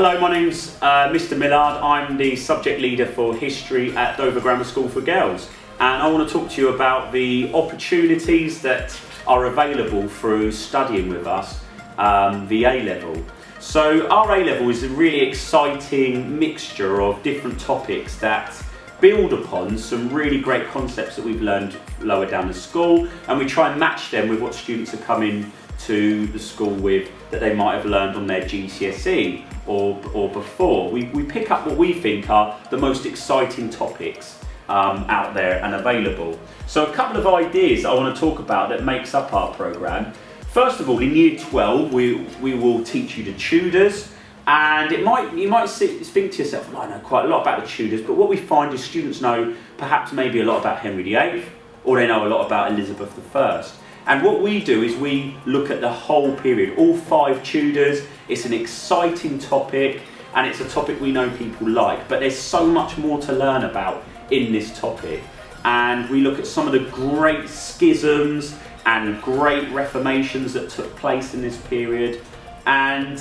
Hello, my name's Mr Millard. I'm the subject leader for history at Dover Grammar School for Girls, and I want to talk to you about the opportunities that are available through studying with us the A-level. So our A-level is a really exciting mixture of different topics that build upon some really great concepts that we've learned lower down the school, and we try and match them with what students are coming to the school with that they might have learned on their GCSE or before. We pick up what we think are the most exciting topics out there and available. So a couple of ideas I want to talk about that makes up our programme. First of all, in Year 12 we will teach you the Tudors, and you might think to yourself, well, I know quite a lot about the Tudors, but what we find is students know perhaps maybe a lot about Henry VIII, or they know a lot about Elizabeth I. And what we do is we look at the whole period, all 5 Tudors. It's an exciting topic, and it's a topic we know people like, but there's so much more to learn about in this topic. And we look at some of the great schisms and great reformations that took place in this period, and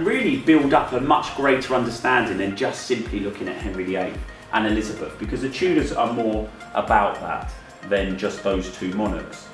really build up a much greater understanding than just simply looking at Henry VIII and Elizabeth, because the Tudors are more about that than just those 2 monarchs.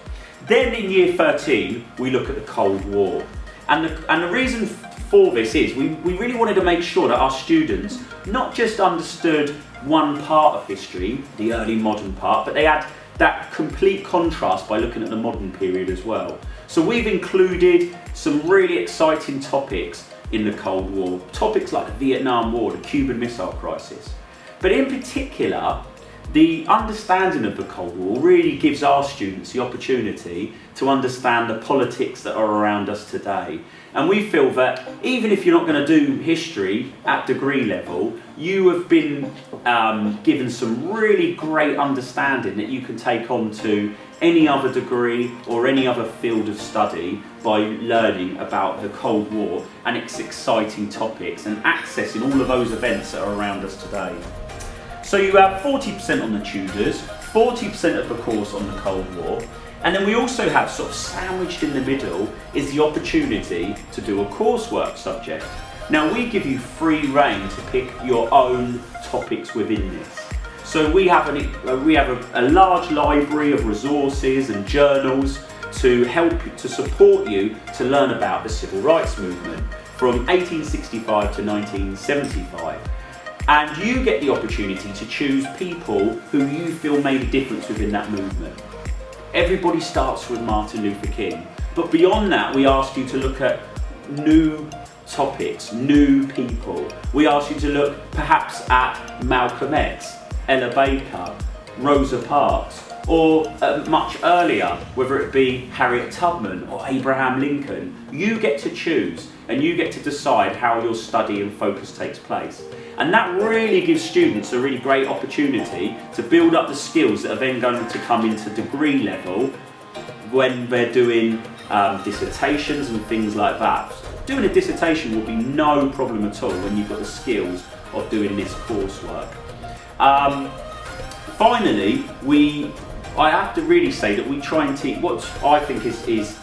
Then in Year 13 we look at the Cold War, and the reason for this is we really wanted to make sure that our students not just understood one part of history, the early modern part, but they had that complete contrast by looking at the modern period as well. So we've included some really exciting topics in the Cold War, topics like the Vietnam War, the Cuban Missile Crisis. But in particular, the understanding of the Cold War really gives our students the opportunity to understand the politics that are around us today. And we feel that even if you're not going to do history at degree level, you have been given some really great understanding that you can take on to any other degree or any other field of study by learning about the Cold War and its exciting topics and accessing all of those events that are around us today. So you have 40% on the Tudors, 40% of the course on the Cold War, and then we also have, sort of sandwiched in the middle, is the opportunity to do a coursework subject. Now we give you free rein to pick your own topics within this. So we have a large library of resources and journals to help to support you to learn about the Civil Rights Movement from 1865 to 1975. And you get the opportunity to choose people who you feel made a difference within that movement. Everybody starts with Martin Luther King, but beyond that we ask you to look at new topics, new people. We ask you to look perhaps at Malcolm X, Ella Baker, Rosa Parks, or much earlier, whether it be Harriet Tubman or Abraham Lincoln. You get to choose, and you get to decide how your study and focus takes place. And that really gives students a really great opportunity to build up the skills that are then going to come into degree level when they're doing dissertations and things like that. Doing a dissertation will be no problem at all when you've got the skills of doing this coursework. Finally, I have to really say that we try and teach, what I think is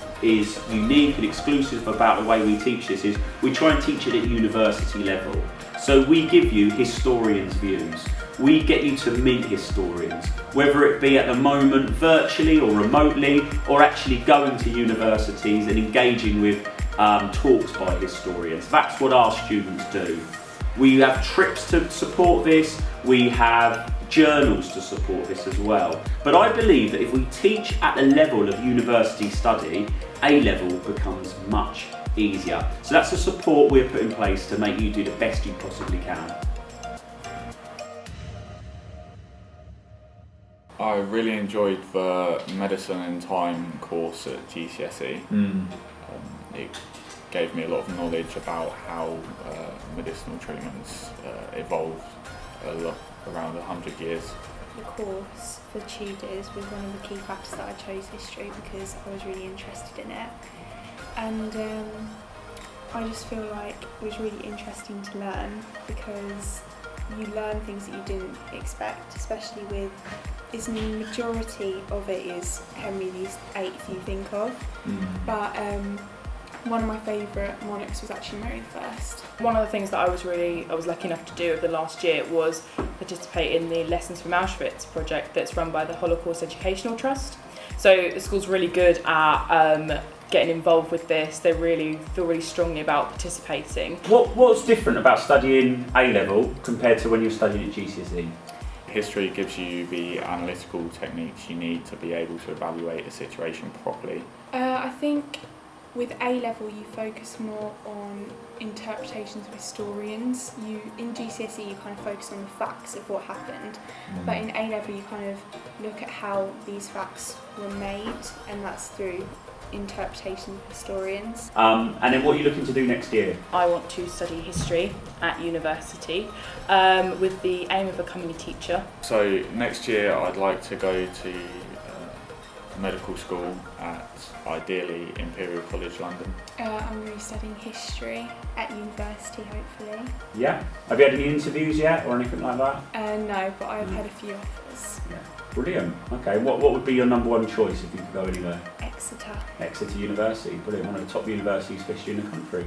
unique and exclusive about the way we teach this is we try and teach it at university level. So we give you historians' views. We get you to meet historians, whether it be at the moment virtually or remotely, or actually going to universities and engaging with talks by historians. That's what our students do. We have trips to support this, we have journals to support this as well. But I believe that if we teach at the level of university study, A-level becomes much easier. So that's the support we're put in place to make you do the best you possibly can. I really enjoyed the Medicine and Time course at GCSE. It gave me a lot of knowledge about how medicinal treatments evolved around 100 years. The course for Tudors was one of the key factors that I chose history because I was really interested in it. And I just feel like it was really interesting to learn because you learn things that you didn't expect, especially with the majority of it is Henry VIII you think of, but One of my favourite monarchs was actually Mary I. One of the things that I was lucky enough to do over the last year was participate in the Lessons from Auschwitz project that's run by the Holocaust Educational Trust. So the school's really good at getting involved with this. They really feel really strongly about participating. What's different about studying A-level compared to when you're studying at GCSE? History gives you the analytical techniques you need to be able to evaluate a situation properly. I think with A-level you focus more on interpretations of historians. In GCSE you kind of focus on the facts of what happened, but in A-level you kind of look at how these facts were made, and that's through interpretation of historians. And then what are you looking to do next year? I want to study history at university with the aim of becoming a teacher. So next year I'd like to go to medical school at ideally Imperial College London. I'm going to be studying history at university, hopefully. Yeah. Have you had any interviews yet or anything like that? No, but I've had a few offers. Yeah. Brilliant. Okay, what would be your number one choice if you could go anywhere? Exeter. Exeter University. Brilliant. One of the top universities, especially in the country.